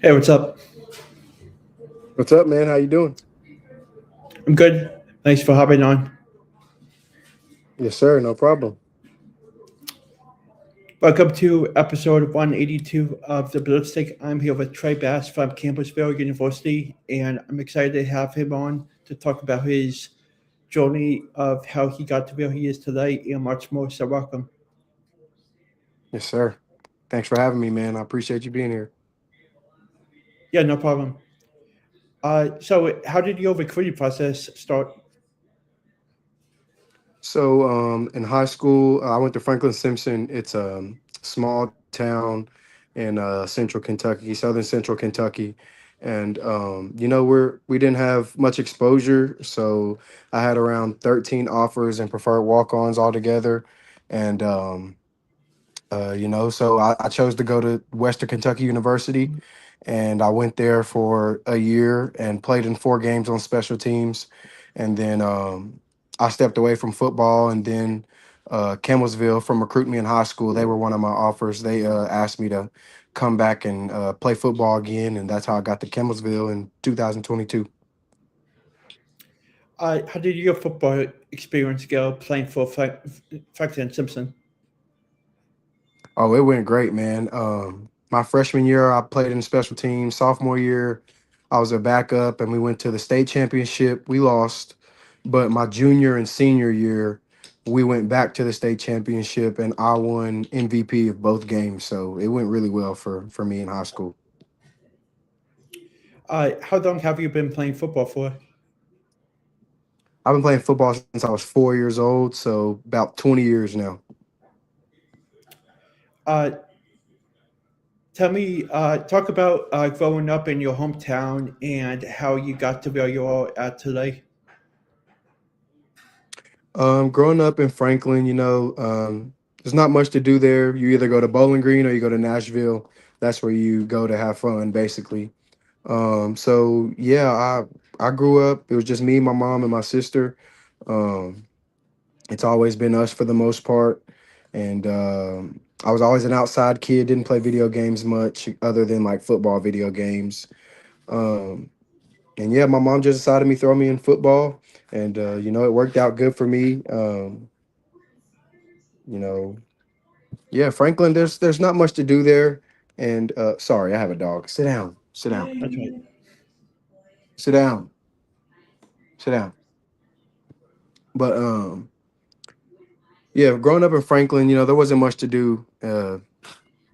Hey, what's up? What's up, man? How you doing? I'm good. Thanks for hopping on. Yes, sir. No problem. Welcome to episode 182 of the Blitzstick. I'm here with Trey Bass from Campbellsville University, and I'm excited to have him on to talk about his journey of how he got to where he is today and much more. So, welcome. Yes, sir. Thanks for having me, man. I appreciate you being here. Yeah, no problem. So, how did your recruiting process start? So, in high school, I went to Franklin Simpson. It's a small town in central Kentucky, southern central Kentucky, and we didn't have much exposure. So, I had around 13 offers and preferred walk-ons altogether, and so I chose to go to Western Kentucky University, and I went there for a year and played in 4 games on special teams, and then I stepped away from football, and then Campbellsville from recruiting me in high school, they were one of my offers. They asked me to come back and play football again, and that's how I got to Campbellsville in 2022. How did your football experience go playing for Franklin Simpson? Oh, it went great, man. My freshman year, I played in special teams. Sophomore year, I was a backup, and we went to the state championship. We lost, but my junior and senior year, we went back to the state championship, and I won MVP of both games. So it went really well for me in high school. How long have you been playing football for? I've been playing football since I was 4 years old, so about 20 years now. Uh, talk about growing up in your hometown and how you got to where you are at today. Growing up in Franklin, there's not much to do there. You either go to Bowling Green or you go to Nashville. That's where you go to have fun, basically. So yeah, I grew up. It was just me, my mom, and my sister. Um, it's always been us for the most part, and I was always an outside kid. Didn't play video games much, other than like football video games. Um, and yeah, my mom just decided me throw me in football, and it worked out good for me. You know, yeah, Franklin, there's not much to do there. And sorry, I have a dog. Sit down, sit down, That's right. sit down, sit down. But yeah, growing up in Franklin, there wasn't much to do.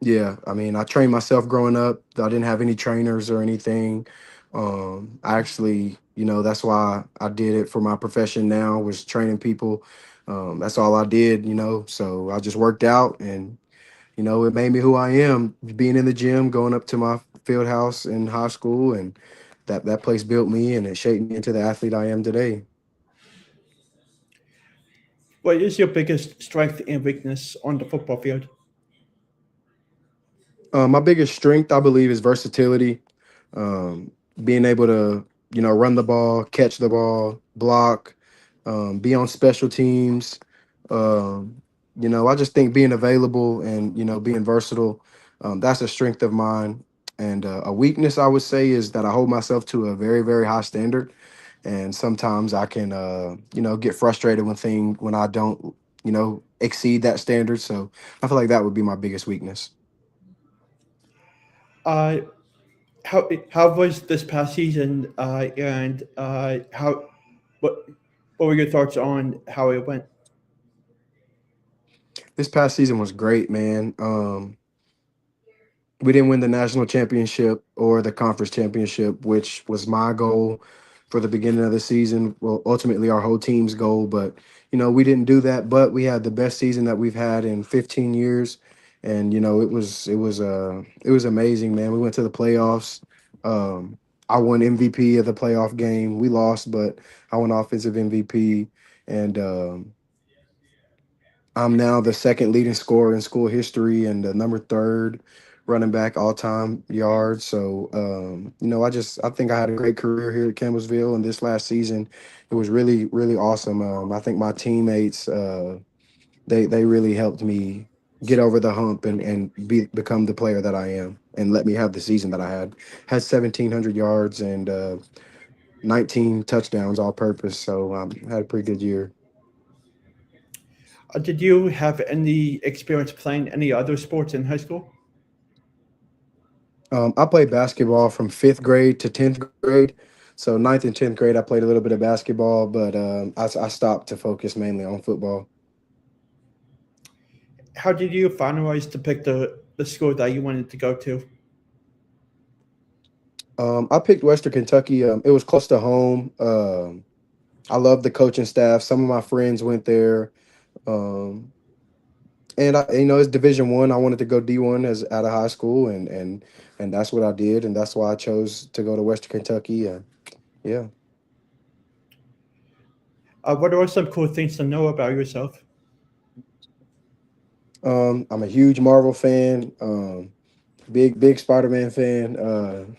Yeah, I mean, I trained myself growing up. I didn't have any trainers or anything. I actually, that's why I did it for my profession now, was training people. That's all I did, so I just worked out, and it made me who I am, being in the gym, going up to my field house in high school, and that place built me, and it shaped me into the athlete I am today. What is your biggest strength and weakness on the football field? My biggest strength, I believe, is versatility. Um, Being able to, run the ball, catch the ball, block, be on special teams. I just think being available and being versatile, that's a strength of mine. And a weakness, I would say, is that I hold myself to a very, very high standard, and sometimes I can, get frustrated when I don't, exceed that standard. So I feel like that would be my biggest weakness. Uh, how was this past season, and what what were your thoughts on how it went? This past season was great, man. We didn't win the national championship or the conference championship, which was my goal for the beginning of the season. Well, ultimately our whole team's goal, but we didn't do that. But we had the best season that we've had in 15 years, and it was amazing, man. We went to the playoffs. I won MVP of the playoff game. We lost, but I won offensive MVP, and I'm now the second leading scorer in school history and the number third running back all time yards. So I think I had a great career here at Campbellsville, and this last season it was really, really awesome. I think my teammates they really helped me, get over the hump and become the player that I am and let me have the season that I had. Had 1,700 yards and 19 touchdowns all purpose. So had a pretty good year. Did you have any experience playing any other sports in high school? I played basketball from 5th grade to 10th grade. So ninth and 10th grade, I played a little bit of basketball, but I stopped to focus mainly on football. How did you finalize to pick the school that you wanted to go to? I picked Western Kentucky. It was close to home. I love the coaching staff. Some of my friends went there. Um, and it's Division 1. I wanted to go D1 as out of high school, and that's what I did, and that's why I chose to go to Western Kentucky. And yeah, What are some cool things to know about yourself? I'm a huge Marvel fan. Big Spider-Man fan.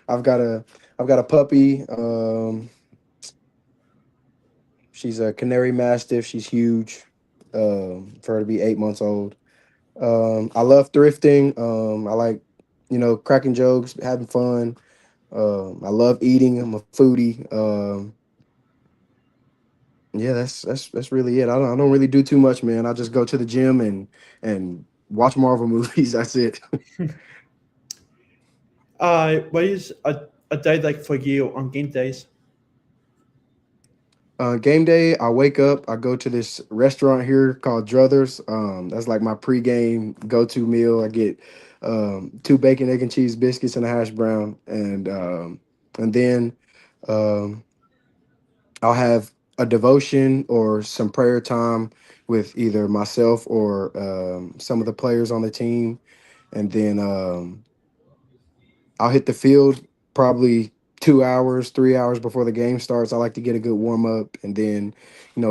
I've got a I've got a puppy. She's a Canary Mastiff. She's huge. For her to be 8 months old. I love thrifting. I like, cracking jokes, having fun. I love eating. I'm a foodie. Yeah, that's really it. I don't really do too much, man. I just go to the gym and watch Marvel movies. That's it. What is a day like for you on game days? Game day, I wake up, I go to this restaurant here called Druthers. That's like my pregame go-to meal. I get two bacon, egg, and cheese biscuits and a hash brown, and then um, I'll have a devotion or some prayer time with either myself or some of the players on the team, and then I'll hit the field probably 2 hours, 3 hours before the game starts. I like to get a good warm up and then,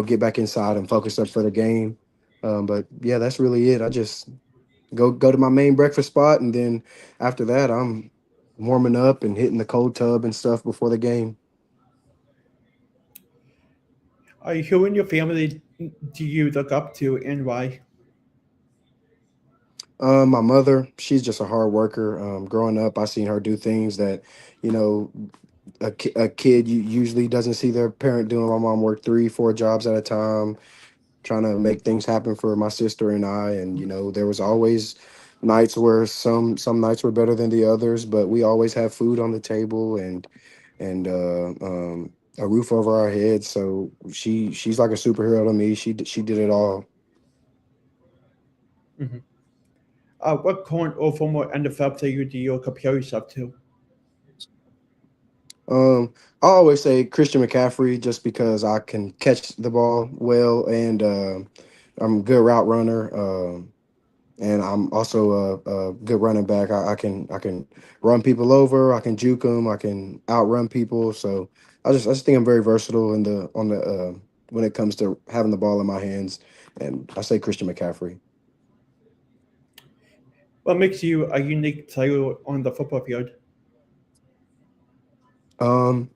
get back inside and focus up for the game. But yeah, that's really it. I just go to my main breakfast spot, and then after that, I'm warming up and hitting the cold tub and stuff before the game. Who in your family do you look up to and why? My mother, she's just a hard worker. Growing up, I seen her do things that, you know, a kid usually doesn't see their parent doing. My mom worked 3, 4 jobs at a time, trying to make things happen for my sister and I. And there was always nights where some nights were better than the others, but we always have food on the table and a roof over our heads. So she's like a superhero to me. She did it all. Mhm. What current or former NFL player do you compare yourself to? I always say Christian McCaffrey just because I can catch the ball well, and I'm a good route runner. And I'm also a good running back. I can run people over. I can juke them. I can outrun people. So I just think I'm very versatile in the on the when it comes to having the ball in my hands. And I say Christian McCaffrey. What makes you a unique player on the football field? Um,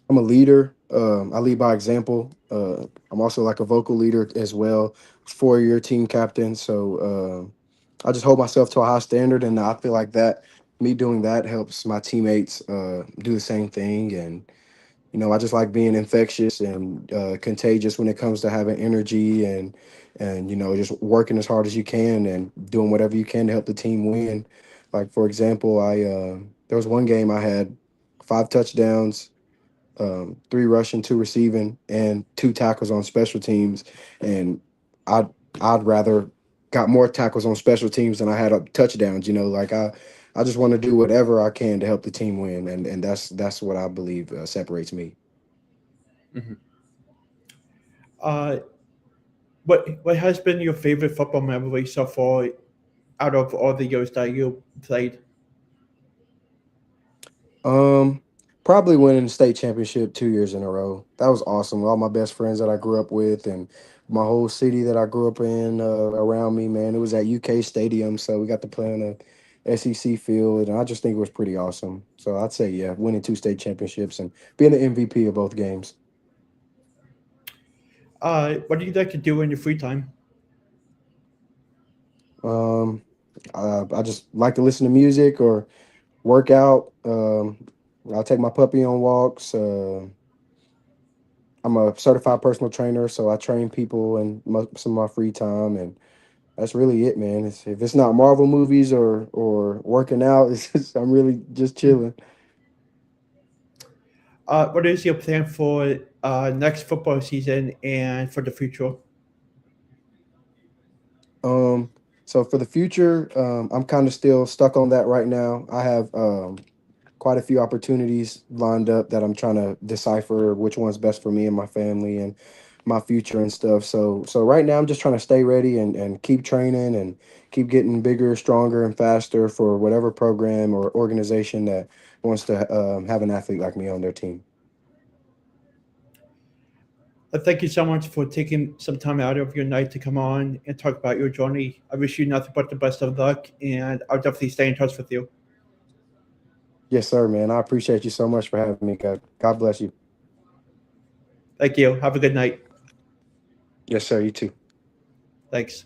I'm a leader. I lead by example. I'm also like a vocal leader as well. 4-year team captain. So I just hold myself to a high standard, and I feel like that me doing that helps my teammates do the same thing. And I just like being infectious and contagious when it comes to having energy and just working as hard as you can and doing whatever you can to help the team win. Like for example, I there was one game I had 5 touchdowns, 3 rushing, 2 receiving, and 2 tackles on special teams. And I'd I'd rather got more tackles on special teams than I had up touchdowns. Like I just want to do whatever I can to help the team win, and that's what I believe separates me. Mhm. Uh, what has been your favorite football memory so far out of all the years that you played? Um, Probably winning the state championship 2 years in a row. That was awesome. All my best friends that I grew up with and my whole city that I grew up in around me, man. It was at UK Stadium, so we got to play on a SEC field, and I just think it was pretty awesome. So I'd say, yeah, winning 2 state championships and being the MVP of both games. What do you like to do in your free time? Um, I just like to listen to music or work out. I'll take my puppy on walks. I'm a certified personal trainer, so I train people in some of my free time, and that's really it, man. If it's not Marvel movies or working out, I'm really just chilling. What is your plan for next football season and for the future? Um, so for the future, I'm kind of still stuck on that right now. I have quite a few opportunities lined up that I'm trying to decipher which one's best for me and my family and my future and stuff. So right now I'm just trying to stay ready and keep training and keep getting bigger, stronger, and faster for whatever program or organization that wants to have an athlete like me on their team. Thank you so much for taking some time out of your night to come on and talk about your journey. I wish you nothing but the best of luck, and I'll definitely stay in touch with you. Yes, sir, man. I appreciate you so much for having me. God bless you. Thank you. Have a good night. Yes, sir. You too. Thanks.